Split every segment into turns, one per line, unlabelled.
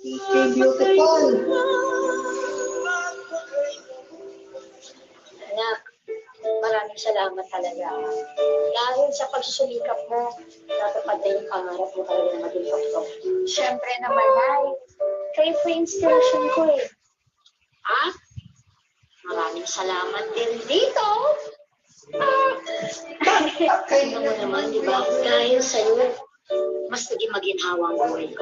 Beautiful.
Anak, maraming salamat talaga. Dahil sa pagsusulikap mo, natupad na yung pangarap mo talaga na maging doktor. Siyempre naman, Nay. Kayo po yung inspiration ko eh. Ha? Maraming salamat din dito. Ano mo naman, di ba? Dahil sa'yo, mas naging maginhawa ang buhay ko.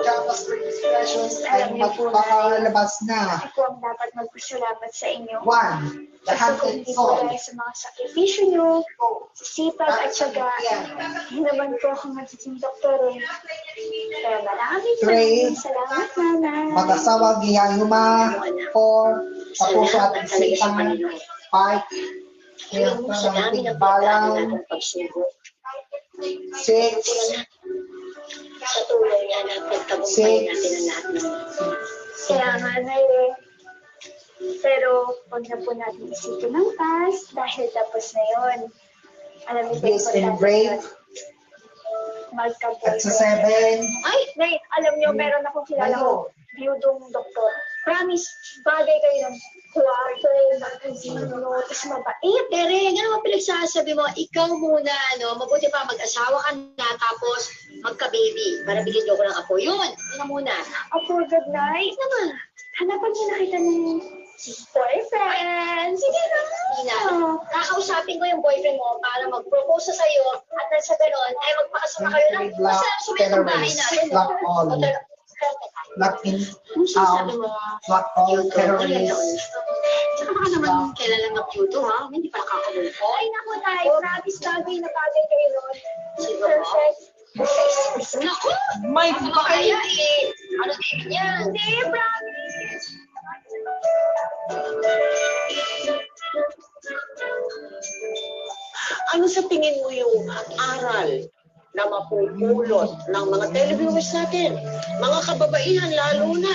Ay magpakalabas na.
Ako ang dapat magpasalamat sa inyo.
One, the
Kasi kung
hunted
hindi po
soul.
dahil sa mga sakripisyo nyo, sipag at syaga, hindi naman po ako magiging doktor eh. Kaya maraming salamat, Nanay.
Mag-asawa, gihayuma. 4, sa puso at isipan. 5,
Alam mo, sa dami ng
balang.
natin pagsubok.
6,
Sa tulong niya na pagtagumpay natin ang lahat ng kaya nga, Nay eh. Pero, huwag na po natin isipin ng past dahil tapos na yun. Alam niyo ba
This in break. At sa 7,
Ay, Nay, alam niyo, meron akong kilala ko. Biyudong doktor. Promise, bagay kayo ng kwarto, ng casino, tapos mabait.
Tere, ano mo pinagsasabi mo? Ikaw muna, ano, mabuti pa mag-asawa ka na, tapos magka-baby para bigyan niyo ko ng apo. Yun, yun na muna.
Ako, good night. Naman, hanapan niyo na kita ng boyfriend. Sige na.
Ina, kakausapin ko yung boyfriend mo para mag-propose sa sa'yo at nang sa ganon, ay magpakasama kayo ng
Black
masarap sumitong bahay
terrorists.
natin.
Black all. Black in out. Black all terrorists.
Tsaka baka naman kailan lang mag-yuto, ha? Hindi pa nakakabuko.
Ay, naku, Tay. Promise, bagay na bagay kayo nun. Perfect.
Naku!
May
Ano kaya eh? Ano din yan?
Hindi, promise.
Ano sa tingin mo yung aral na mapupulot ng mga televiewers natin? Mga kababaihan lalo na,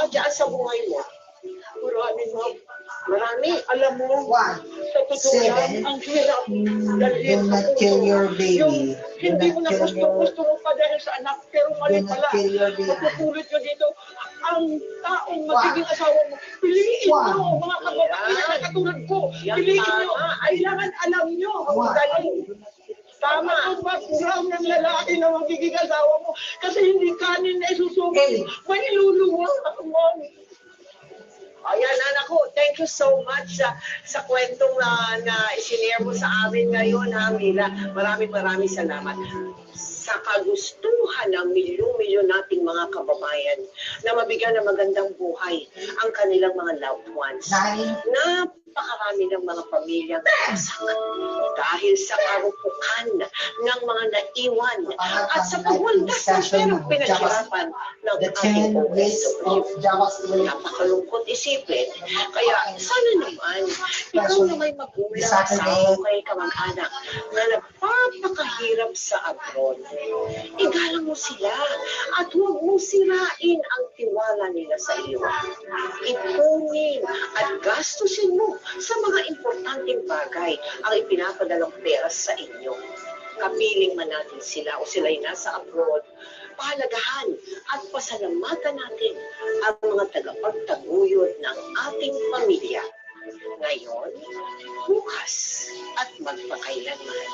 dyan sa buhay mo. Marami. Alam mo,
1,
sa totoo lang,
7,
ang hirap.
do not kill your baby. Do
Hindi mo
not
na
kill your
gusto mo pa dahil sa anak, pero
Do
mali
not
pala.
kill your baby.
Mapupulot ka dito, ang taong magiging asawa mo, piliin nyo, mga kababaihan na katulad ko. Piliin nyo, kailangan alam nyo.
One.
Dahil tama ang background ng lalaki na magiging asawa mo. Kasi hindi kanin na isusubo.
Okay.
May iluluwa ako mo. Ayan, anak ko, thank you so much sa kwentong na isinare mo sa amin ngayon, ha, Mila. Maraming salamat sa kagustuhan ng milyon-milyon nating mga kababayan na mabigyan ng magandang buhay ang kanilang mga loved ones.
9,
Napakarami ng mga pamilyang nasakit dahil sa karupukan ng mga naiwan at sa pagwaldas ng perang pinaghirapan ng
the
ating
10 ways of
OFW.
JavaScript.
Napakalungkot isipin. Kaya sana naman, ikaw na may magulang, asawa kay kamag-anak na nagpapakahirap sa abroad. Igalang mo sila at huwag mo sirain ang tiwala nila sa iyo. Ipunin at gastusin mo sa mga importanteng bagay ang ipinapadalang pera sa inyo. Kapiling man natin sila o sila'y nasa abroad, pahalagahan at pasalamatan natin ang mga tagapagtaguyod ng ating pamilya. Ngayon, bukas at magpakailanman.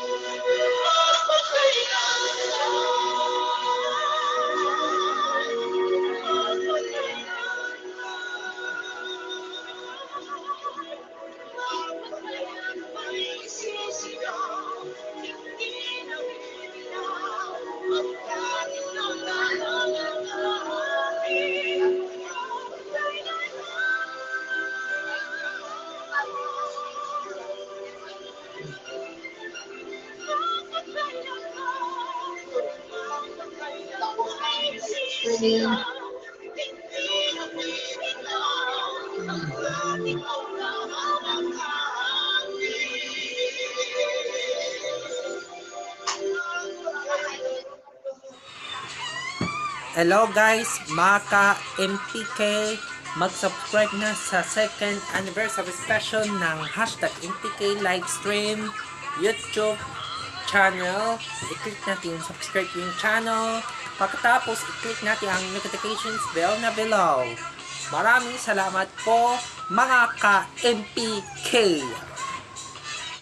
Hello guys, Maka MPK, mag-subscribe na sa second anniversary special ng hashtag MPK Livestream, YouTube, channel, i-click natin yung subscribe yung channel. Pagkatapos, i-click natin ang notifications bell na below. Maraming salamat po mga ka-MPK!